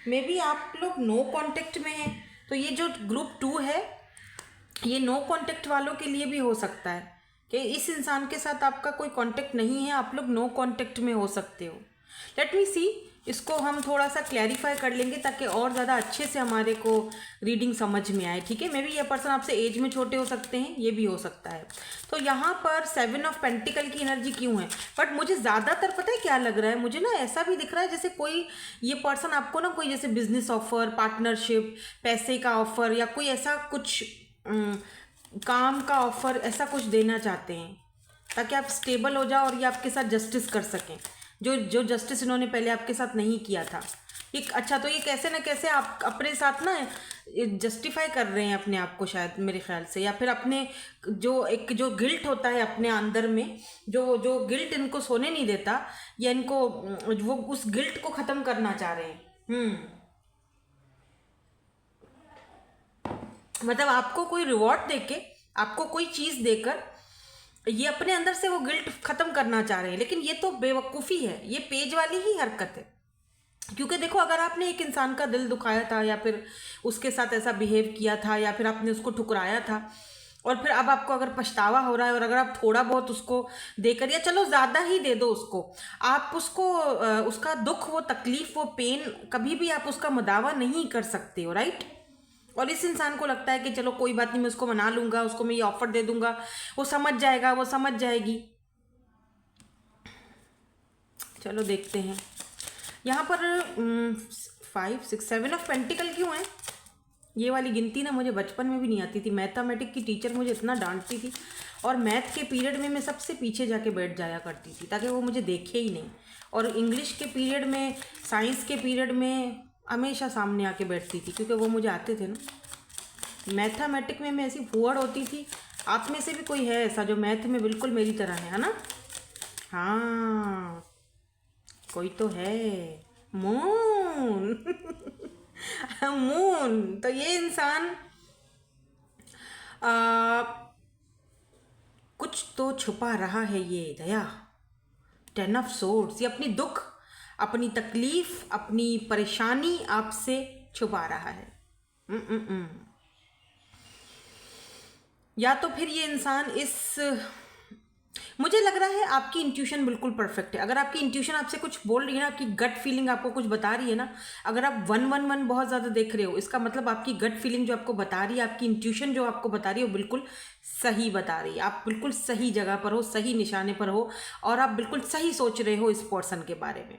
Speaker 1: मे बी आप लोग नो कांटेक्ट में हैं, तो ये जो ग्रुप 2 है ये नो कांटेक्ट वालों के लिए भी हो सकता है कि इस इंसान के साथ आपका कोई कांटेक्ट नहीं है, आप लोग नो कांटेक्ट में हो सकते हो। लेट मी सी, इसको हम थोड़ा सा क्लैरिफाई कर लेंगे ताकि और ज़्यादा अच्छे से हमारे को रीडिंग समझ में आए, ठीक है। मे बी ये पर्सन आपसे एज में छोटे हो सकते हैं, ये भी हो सकता है। तो यहाँ पर 7 ऑफ पेंटिकल की एनर्जी क्यों है, बट मुझे ज़्यादातर पता है क्या लग रहा है, मुझे ना ऐसा भी दिख रहा है जैसे कोई ये पर्सन आपको ना कोई जैसे बिजनेस ऑफर, पार्टनरशिप, पैसे का ऑफर या कोई ऐसा कुछ काम का ऑफर ऐसा कुछ देना चाहते हैं ताकि आप स्टेबल हो जाओ और ये आपके साथ जस्टिस कर सकें, जो जस्टिस इन्होंने पहले आपके साथ नहीं किया था। ये अच्छा, तो ये कैसे ना कैसे आप अपने साथ ना जस्टिफाई कर रहे हैं अपने आप को शायद, मेरे ख्याल से, या फिर अपने जो गिल्ट होता है अपने अंदर में, जो गिल्ट इनको सोने नहीं देता, या इनको वो उस गिल्ट को ख़त्म करना चाह रहे हैं। मतलब आपको कोई रिवॉर्ड देके, आपको कोई चीज़ देकर ये अपने अंदर से वो गिल्ट ख़त्म करना चाह रहे हैं। लेकिन ये तो बेवकूफ़ी है, ये पेज वाली ही हरकत है। क्योंकि देखो, अगर आपने एक इंसान का दिल दुखाया था या फिर उसके साथ ऐसा बिहेव किया था या फिर आपने उसको ठुकराया था और फिर अब आपको अगर पछतावा हो रहा है और अगर आप थोड़ा बहुत उसको देकर, या चलो ज़्यादा ही दे दो उसको, आप उसको उसका दुख, वो तकलीफ़, वो पेन कभी भी आप उसका मुदावा नहीं कर सकते हो, राइट। और इस इंसान को लगता है कि चलो कोई बात नहीं, मैं उसको मना लूँगा, उसको मैं ये ऑफ़र दे दूँगा, वो समझ जाएगा, वो समझ जाएगी। चलो देखते हैं यहाँ पर 5 6 7 ऑफ पेंटिकल क्यों है। ये वाली गिनती ना मुझे बचपन में भी नहीं आती थी। मैथमेटिक की टीचर मुझे इतना डांटती थी और मैथ के पीरियड में मैं सबसे पीछे जाके बैठ जाया करती थी ताकि वो मुझे देखे ही नहीं। और इंग्लिश के पीरियड में, साइंस के पीरियड में हमेशा सामने आके बैठती थी क्योंकि वो मुझे आते थे ना। मैथमेटिक में मैं ऐसी फुहड़ होती थी। आप में से भी कोई है ऐसा जो मैथ में बिल्कुल मेरी तरह है ना? हाँ, कोई तो है। Moon moon. तो ये इंसान कुछ तो छुपा रहा है ये दया। 10 ऑफ सोर्ड्स, ये अपनी दुख, अपनी तकलीफ, अपनी परेशानी आपसे छुपा रहा है। या तो फिर ये इंसान मुझे लग रहा है आपकी इंट्यूशन बिल्कुल परफेक्ट है। अगर आपकी इंट्यूशन आपसे कुछ बोल रही है ना, आपकी गट फीलिंग आपको कुछ बता रही है ना, अगर आप 111 बहुत ज़्यादा देख रहे हो, इसका मतलब आपकी गट फीलिंग जो आपको बता रही है, आपकी इंट्यूशन जो आपको बता रही है वो बिल्कुल सही बता रही है। आप बिल्कुल सही जगह पर हो, सही निशाने पर हो और आप बिल्कुल सही सोच रहे हो इस पर्सन के बारे में,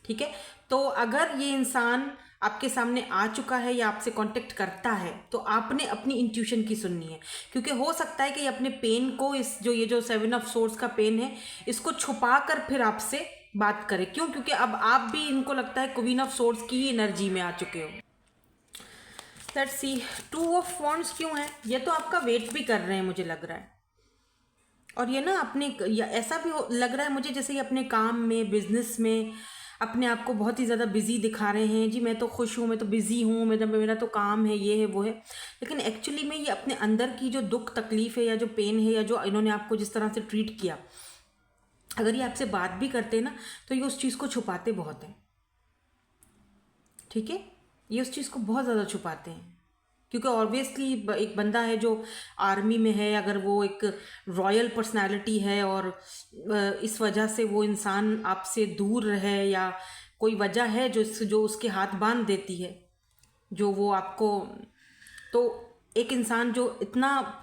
Speaker 1: ठीक है। तो अगर ये इंसान आपके सामने आ चुका है या आपसे कांटेक्ट करता है तो आपने अपनी इंट्यूशन की सुननी है, क्योंकि हो सकता है कि अपने पेन को, ये जो 7 ऑफ सोर्ड्स का पेन है, इसको छुपा कर फिर आपसे बात करे। क्यों? क्योंकि अब आप भी, इनको लगता है, क्वीन ऑफ सोर्ड्स की ही एनर्जी में आ चुके हो। लेट्स सी, 2 ऑफ वॉन्ड्स क्यों है? ये तो आपका वेट भी कर रहे हैं मुझे लग रहा है। और ये ना अपने, ऐसा भी लग रहा है मुझे जैसे ये अपने काम में, बिजनेस में अपने आप को बहुत ही ज़्यादा बिजी दिखा रहे हैं। जी मैं तो खुश हूँ, मैं तो बिज़ी हूँ, मेरा तो काम है, ये है वो है। लेकिन एक्चुअली में ये अपने अंदर की जो दुख तकलीफ़ है या जो पेन है या जो इन्होंने आपको जिस तरह से ट्रीट किया, अगर ये आपसे बात भी करते हैं ना तो ये उस चीज़ को छुपाते बहुत हैं, ठीक है। ये उस चीज़ को बहुत ज़्यादा छुपाते हैं क्योंकि ऑब्वियसली एक बंदा है जो आर्मी में है, अगर वो एक रॉयल पर्सनालिटी है और इस वजह से वो इंसान आपसे दूर रहे या कोई वजह है जो उसके हाथ बांध देती है, जो वो आपको, तो एक इंसान जो इतना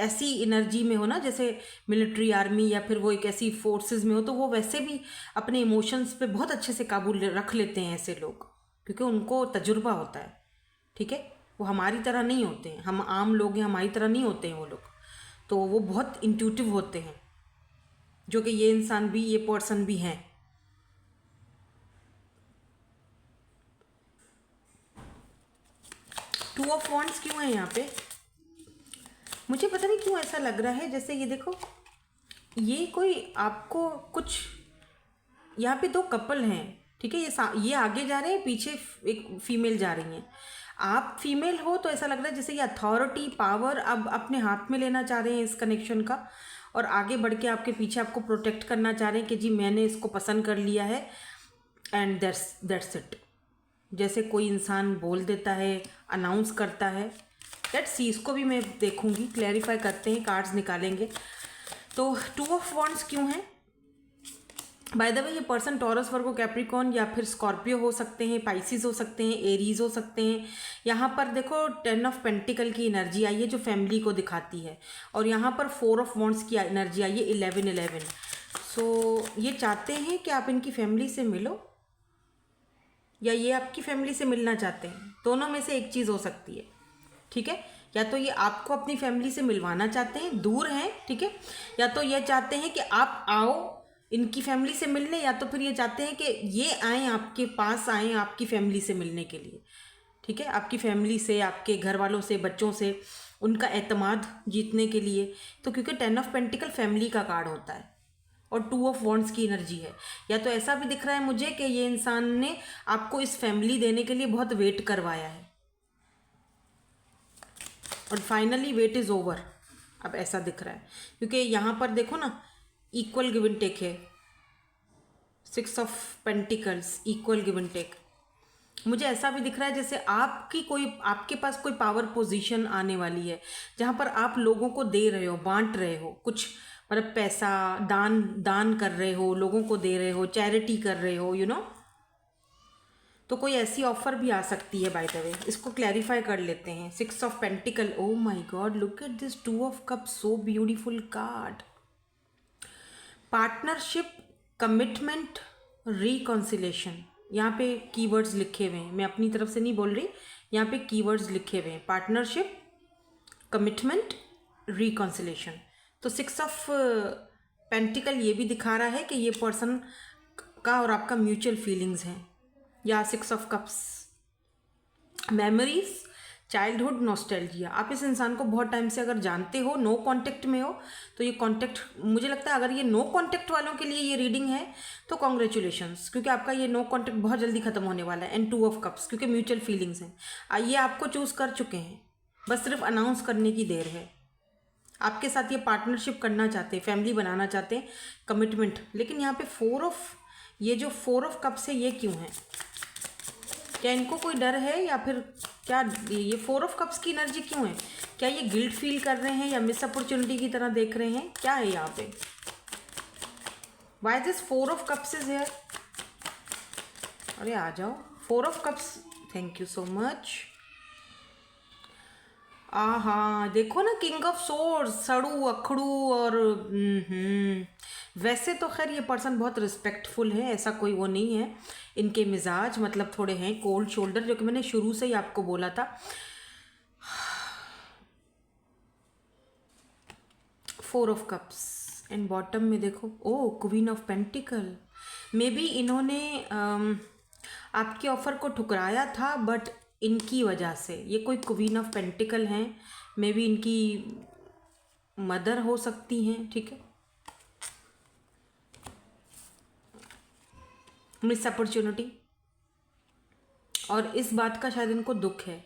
Speaker 1: ऐसी एनर्जी में हो ना, जैसे मिलिट्री आर्मी या फिर वो एक ऐसी फोर्सेस में हो, तो वो वैसे भी अपने इमोशंस पे बहुत अच्छे से काबू रख लेते हैं ऐसे लोग, क्योंकि उनको तजुर्बा होता है। ठीक है, वो हमारी तरह नहीं होते हैं, हम आम लोग हैं, हमारी तरह नहीं होते हैं वो लोग, तो वो बहुत इंट्यूटिव होते हैं, जो कि ये इंसान भी, ये पर्सन भी हैं। टू ऑफ वॉन्ड्स क्यों है यहाँ पे? मुझे पता नहीं क्यों ऐसा लग रहा है, जैसे ये देखो, ये कोई आपको कुछ, यहाँ पे दो कपल हैं, ठीक है, ये आगे जा रहे हैं, पीछे एक फीमेल जा रही हैं। आप फीमेल हो तो ऐसा लग रहा है जैसे ये अथॉरिटी, पावर अब अपने हाथ में लेना चाह रहे हैं इस कनेक्शन का, और आगे बढ़ के आपके पीछे आपको प्रोटेक्ट करना चाह रहे हैं कि जी मैंने इसको पसंद कर लिया है, एंड दैट्स इट। जैसे कोई इंसान बोल देता है, अनाउंस करता है। लेट्स सी, इसको भी मैं देखूंगी, क्लैरिफाई करते हैं, कार्ड्स निकालेंगे। तो टू ऑफ वॉन्ड्स क्यों है? बाय द वे, ये पर्सन टॉरस, वर्गो, कैप्रिकॉर्न या फिर स्कॉर्पियो हो सकते हैं, पाइसिस हो सकते हैं, एरीज हो सकते हैं। यहाँ पर देखो 10 ऑफ पेंटिकल की एनर्जी आई है जो फैमिली को दिखाती है, और यहाँ पर 4 ऑफ वॉन्ड्स की एनर्जी आई है, 11-11। सो ये चाहते हैं कि आप इनकी फैमिली से मिलो, या ये आपकी फैमिली से मिलना चाहते हैं। दोनों में से एक चीज़ हो सकती है। ठीक है, या तो ये आपको अपनी फैमिली से मिलवाना चाहते हैं, दूर हैं, ठीक है, या तो ये चाहते हैं कि आप आओ इनकी फैमिली से मिलने, या तो फिर ये चाहते हैं कि ये आएँ आपके पास, आएँ आपकी फैमिली से मिलने के लिए। ठीक है, आपकी फैमिली से, आपके घर वालों से, बच्चों से, उनका एतमाद जीतने के लिए। तो क्योंकि 10 ऑफ पेंटिकल फैमिली का कार्ड होता है, और 2 ऑफ वॉन्ड्स की एनर्जी है। या तो ऐसा भी दिख रहा है मुझे कि ये इंसान ने आपको इस फैमिली देने के लिए बहुत वेट करवाया है, और फाइनली वेट इज़ ओवर, अब ऐसा दिख रहा है। क्योंकि यहाँ पर देखो ना, इक्वल गिव एंड टेक है, 6 of pentacles, equal give and take. मुझे ऐसा भी दिख रहा है जैसे आपके पास कोई पावर पोजीशन आने वाली है, जहाँ पर आप लोगों को दे रहे हो, बांट रहे हो कुछ, मतलब पैसा दान कर रहे हो, लोगों को दे रहे हो, चैरिटी कर रहे हो, तो कोई ऐसी ऑफर भी आ सकती है। बाय द वे, इसको क्लैरिफाई कर लेते हैं। 6 of pentacle, oh my God, look at this 2 of cup, so beautiful card. Partnership, commitment, reconciliation, यहाँ पे कीवर्ड्स लिखे हुए हैं, मैं अपनी तरफ से नहीं बोल रही, यहाँ पे कीवर्ड्स लिखे हुए हैं, पार्टनरशिप, कमिटमेंट, रिकॉन्सिलेशन। तो 6 ऑफ पेंटिकल ये भी दिखा रहा है कि ये पर्सन का और आपका म्यूचुअल फीलिंग्स हैं। या 6 of cups, memories, childhood, nostalgia. आप इस इंसान को बहुत टाइम से अगर जानते हो, नो कांटेक्ट में हो, तो ये कांटेक्ट, मुझे लगता है अगर ये नो कांटेक्ट वालों के लिए ये रीडिंग है तो कॉन्ग्रेचुलेशंस, क्योंकि आपका ये नो कांटेक्ट बहुत जल्दी खत्म होने वाला है। एंड 2 ऑफ कप्स, क्योंकि म्यूचुअल फीलिंग्स हैं, ये आपको चूज़ कर चुके हैं, बस सिर्फ अनाउंस करने की देर है। आपके साथ ये पार्टनरशिप करना चाहते हैं, फैमिली बनाना चाहते हैं, कमिटमेंट। लेकिन यहाँ पे 4 ऑफ कप्स है, ये क्यों है? क्या इनको कोई डर है, या फिर क्या ये 4 ऑफ कप्स की एनर्जी क्यों है? क्या ये गिल्ट फील कर रहे हैं, या मिस अपॉर्चुनिटी की तरह देख रहे हैं? क्या है यहाँ पे? Why this 4 of cups is here? अरे आ जाओ, 4 of cups, thank you so much. हाँ, देखो ना, किंग ऑफ सोर्ड्स, सड़ू अखड़ू, और वैसे तो खैर ये पर्सन बहुत रिस्पेक्टफुल है, ऐसा कोई वो नहीं है। इनके मिजाज मतलब थोड़े हैं कोल्ड शोल्डर, जो कि मैंने शुरू से ही आपको बोला था। 4 ऑफ कप्स, एंड बॉटम में देखो, oh queen of pentacle. May be इन्होंने आपके ऑफर को ठुकराया था, बट इनकी वजह से, ये कोई क्वीन ऑफ पेंटिकल हैं, मे बी इनकी मदर हो सकती हैं, ठीक है, मिस अपॉर्चुनिटी, और इस बात का शायद इनको दुख है।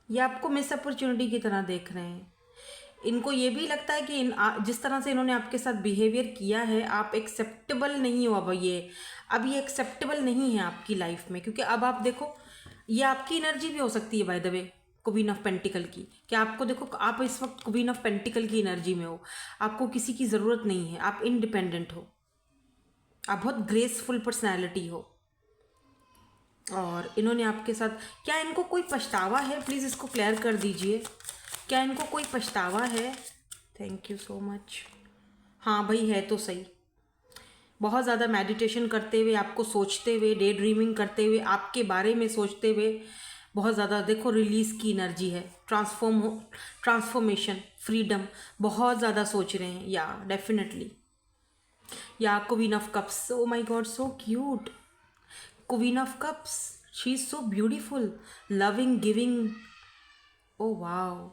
Speaker 1: ये आपको मिस अपॉर्चुनिटी की तरह देख रहे हैं। इनको ये भी लगता है कि जिस तरह से इन्होंने आपके साथ बिहेवियर किया है, आप एक्सेप्टेबल नहीं हो। अब ये एक्सेप्टेबल नहीं है आपकी लाइफ में, क्योंकि अब आप देखो, ये आपकी एनर्जी भी हो सकती है by the way, queen of pentacle की। क्या आपको देखो, आप इस वक्त क्वीन ऑफ पेंटिकल की एनर्जी में हो, आपको किसी की ज़रूरत नहीं है, आप इंडिपेंडेंट हो। आप बहुत ग्रेसफुल पर्सनैलिटी हो, और इन्होंने आपके साथ, क्या इनको कोई पछतावा है? प्लीज़ इसको क्लियर कर दीजिए, क्या इनको कोई पछतावा है? Thank you so much. हाँ भाई, है तो सही। बहुत ज़्यादा मेडिटेशन करते हुए, आपको सोचते हुए, डे ड्रीमिंग करते हुए, आपके बारे में सोचते हुए, बहुत ज़्यादा देखो रिलीज़ की एनर्जी है, ट्रांसफॉर्मेशन, फ्रीडम, बहुत ज़्यादा सोच रहे हैं, या डेफिनेटली। या queen of cups, oh my God so cute. Queen of cups, she is so beautiful, loving, giving. Oh wow,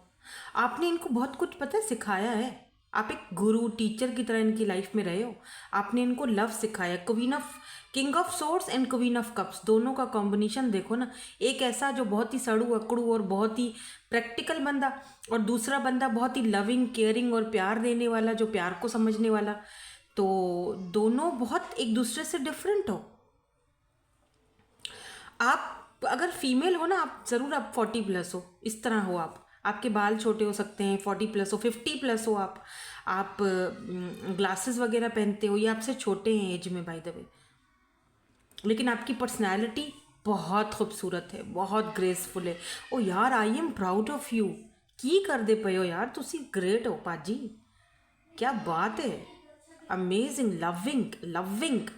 Speaker 1: आपने इनको बहुत कुछ पता है सिखाया है। आप एक गुरु टीचर की तरह इनकी लाइफ में रहे हो। आपने इनको लव सिखाया। Queen of, king of source and queen of cups, दोनों का कॉम्बिनेशन देखो ना। एक ऐसा जो बहुत ही सड़ू अकड़ू और बहुत ही प्रैक्टिकल बंदा, और दूसरा बंदा बहुत ही लविंग, केयरिंग और प्यार देने वाला, जो प्यार को समझने वाला। तो दोनों बहुत एक दूसरे से डिफरेंट हो। आप अगर फीमेल हो ना, आप ज़रूर, आप 40+ हो, इस तरह हो आप। आपके बाल छोटे हो सकते हैं, 40+ हो, 50+ हो आप ग्लासेस वगैरह पहनते हो, ये आपसे छोटे हैं एज में बाय द वे, लेकिन आपकी पर्सनैलिटी बहुत खूबसूरत है, बहुत ग्रेसफुल है। ओ यार, I am proud of you. की कर दे पे हो यार, तुसी ग्रेट हो पाजी, क्या बात है। Amazing, loving, loving,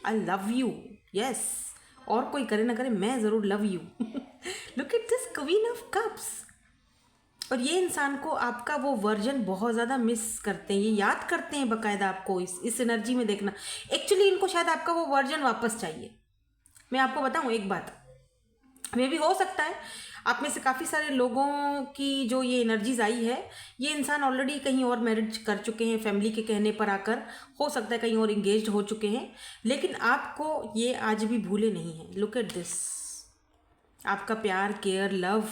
Speaker 1: I love you. Yes, और कोई करे ना करे, मैं ज़रूर love you. Look at this queen of cups. और ये इंसान को आपका वो वर्जन बहुत ज़्यादा मिस करते हैं, ये याद करते हैं बकायदा आपको। इस एनर्जी में देखना, एक्चुअली इनको शायद आपका वो वर्जन वापस चाहिए। मैं आपको बताऊँ एक बात, मे भी हो सकता है आप में से काफ़ी सारे लोगों की जो ये एनर्जीज आई है, ये इंसान ऑलरेडी कहीं और मैरिज कर चुके हैं, फैमिली के कहने पर आकर, हो सकता है कहीं और इंगेज्ड हो चुके हैं, लेकिन आपको ये आज भी भूले नहीं हैं। लुक एट दिस, आपका प्यार, केयर, लव,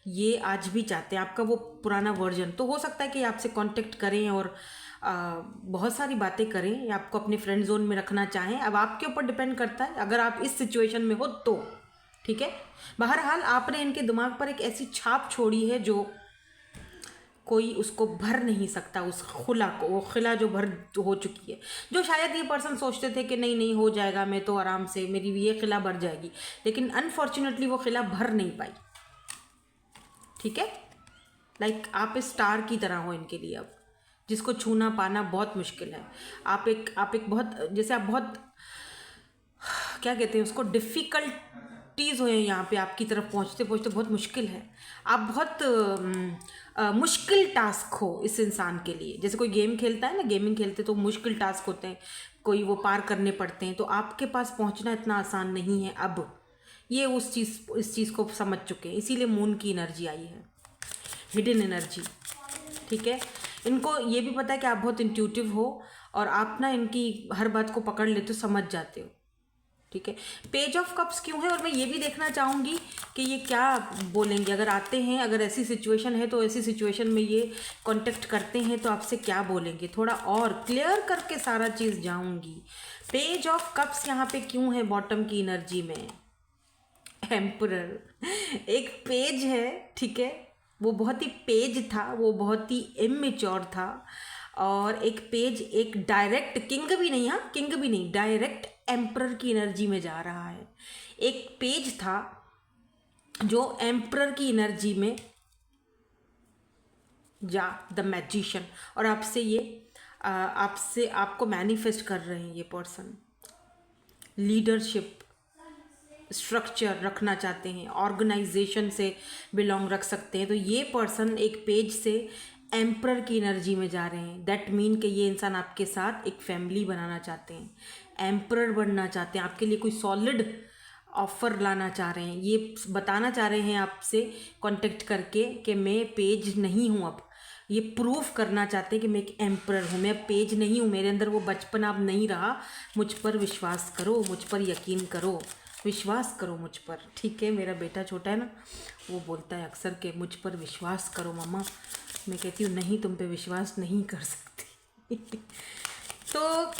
Speaker 1: ये आज भी चाहते हैं, आपका वो पुराना वर्जन। तो हो सकता है कि आपसे कांटेक्ट करें और बहुत सारी बातें करें, या आपको अपने फ्रेंड जोन में रखना चाहें। अब आपके ऊपर डिपेंड करता है, अगर आप इस सिचुएशन में हो तो ठीक है। बहरहाल आपने इनके दिमाग पर एक ऐसी छाप छोड़ी है जो कोई उसको भर नहीं सकता, उस खुला को, वो खिला जो भर हो चुकी है। जो शायद ये पर्सन सोचते थे कि नहीं नहीं हो जाएगा, मैं तो आराम से, मेरी ये खिला भर जाएगी, लेकिन अनफॉर्चुनेटली वो खिला भर नहीं पाई। ठीक है, लाइक आप इस स्टार की तरह हो इनके लिए अब, जिसको छूना पाना बहुत मुश्किल है। आप एक बहुत, जैसे आप बहुत, क्या कहते हैं उसको, डिफ़िकल्टीज़ हो यहाँ पे आपकी तरफ पहुँचते पहुँचते बहुत मुश्किल है। आप बहुत मुश्किल टास्क हो इस इंसान के लिए। जैसे कोई गेम खेलता है ना, गेमिंग खेलते तो मुश्किल टास्क होते हैं, कोई वो पार करने पड़ते हैं, तो आपके पास पहुँचना इतना आसान नहीं है। अब ये इस चीज़ को समझ चुके हैं, इसीलिए मून की एनर्जी आई है, हिडन एनर्जी। ठीक है, इनको ये भी पता है कि आप बहुत इंट्यूटिव हो, और आप ना इनकी हर बात को पकड़ लेते हो, समझ जाते हो। ठीक है, पेज ऑफ कप्स क्यों है, और मैं ये भी देखना चाहूँगी कि ये क्या बोलेंगे अगर आते हैं, अगर ऐसी सिचुएशन है तो ऐसी सिचुएशन में ये कांटेक्ट करते हैं तो आपसे क्या बोलेंगे, थोड़ा और क्लियर करके सारा चीज़ जाऊँगी। पेज ऑफ कप्स यहाँ पे क्यों है बॉटम की एनर्जी में? एम्परर, एक पेज है, ठीक है, वो बहुत ही पेज था, वो बहुत ही इमेच्योर था, और एक पेज, एक डायरेक्ट किंग भी नहीं, हाँ किंग भी नहीं, डायरेक्ट एम्परर की एनर्जी में जा रहा है। एक पेज था जो एम्परर की एनर्जी में जा, द मैजिशियन, और आपसे ये आपको मैनिफेस्ट कर रहे हैं। ये पर्सन लीडरशिप, स्ट्रक्चर रखना चाहते हैं, ऑर्गेनाइजेशन से बिलोंग रख सकते हैं। तो ये पर्सन एक पेज से एम्परर की एनर्जी में जा रहे हैं। दैट मीन कि ये इंसान आपके साथ एक फैमिली बनाना चाहते हैं, एम्परर बनना चाहते हैं, आपके लिए कोई सॉलिड ऑफर लाना चाह रहे हैं। ये बताना चाह रहे हैं आपसे कांटेक्ट करके कि मैं पेज नहीं हूँ अब। ये प्रूफ करना चाहते हैं कि मैं एक एम्परर हूँ, मैं पेज नहीं हूँ, मेरे अंदर वो बचपन अब नहीं रहा। मुझ पर विश्वास करो, मुझ पर यकीन करो, विश्वास करो मुझ पर। ठीक है, मेरा बेटा छोटा है ना, वो बोलता है अक्सर कि मुझ पर विश्वास करो मम्मा। मैं कहती हूँ नहीं, तुम पे विश्वास नहीं कर सकती। तो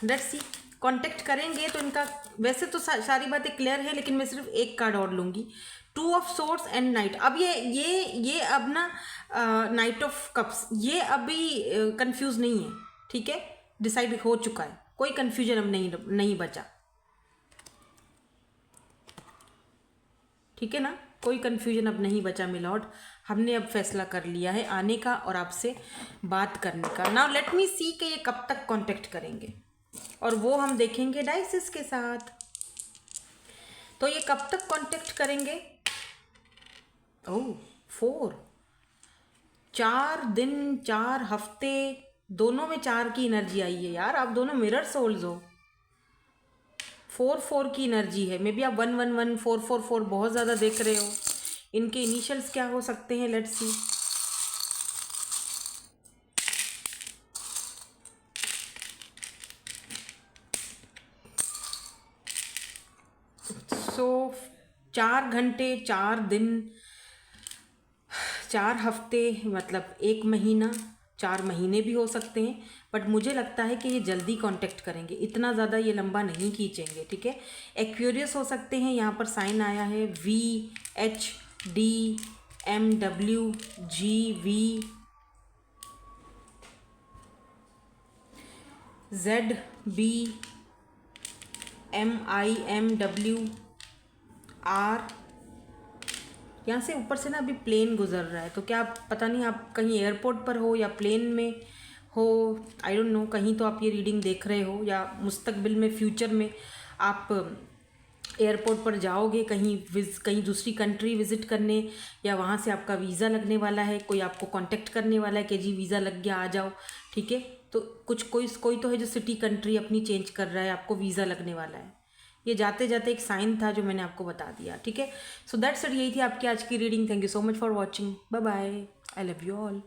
Speaker 1: लेट्स सी, कांटेक्ट करेंगे तो इनका, वैसे तो सारी बातें क्लियर है, लेकिन मैं सिर्फ एक कार्ड और लूँगी, 2 ऑफ सोर्ड्स एंड नाइट। अब ये अब ना नाइट ऑफ कप्स, ये अभी कंफ्यूज नहीं है। ठीक है, डिसाइड हो चुका है। कोई कन्फ्यूजन अब नहीं बचा, ठीक है ना, कोई कन्फ्यूजन अब नहीं बचा मिलॉर्ड। हमने अब फैसला कर लिया है आने का और आपसे बात करने का। नाउ लेट मी सी कि ये कब तक कांटेक्ट करेंगे, और वो हम देखेंगे डाइसिस के साथ। तो ये कब तक कांटेक्ट करेंगे? ओह 4, 4 दिन 4 हफ्ते, दोनों में 4 की एनर्जी आई है यार। आप दोनों मिरर सोल्स हो। 4 की एनर्जी है। मे बी आप 1 बहुत ज़्यादा देख रहे हो। इनके इनिशियल्स क्या हो सकते हैं? Let's see. सो 4 घंटे 4 दिन 4 हफ्ते, मतलब 1 महीना, 4 महीने भी हो सकते हैं, बट मुझे लगता है कि ये जल्दी कांटेक्ट करेंगे, इतना ज़्यादा ये लंबा नहीं खींचेंगे, ठीक है। एक्वेरियस हो सकते हैं, यहाँ पर साइन आया है VHDMWGV ZBMIMWR। यहाँ से ऊपर से ना अभी प्लेन गुजर रहा है, तो क्या आप, पता नहीं आप कहीं एयरपोर्ट पर हो या प्लेन में हो, आई डोंट नो, कहीं तो आप ये रीडिंग देख रहे हो, या मुस्तकबिल में फ्यूचर में आप एयरपोर्ट पर जाओगे कहीं दूसरी कंट्री विज़िट करने, या वहाँ से आपका वीज़ा लगने वाला है, कोई आपको कांटेक्ट करने वाला है कि जी वीज़ा लग गया आ जाओ, ठीक है। तो कोई तो है जो सिटी कंट्री अपनी चेंज कर रहा है, आपको वीज़ा लगने वाला है। ये जाते जाते एक साइन था जो मैंने आपको बता दिया, ठीक है। सो दैट्स इट, यही थी आपकी आज की reading. Thank you so much for watching. Bye bye. I love you all.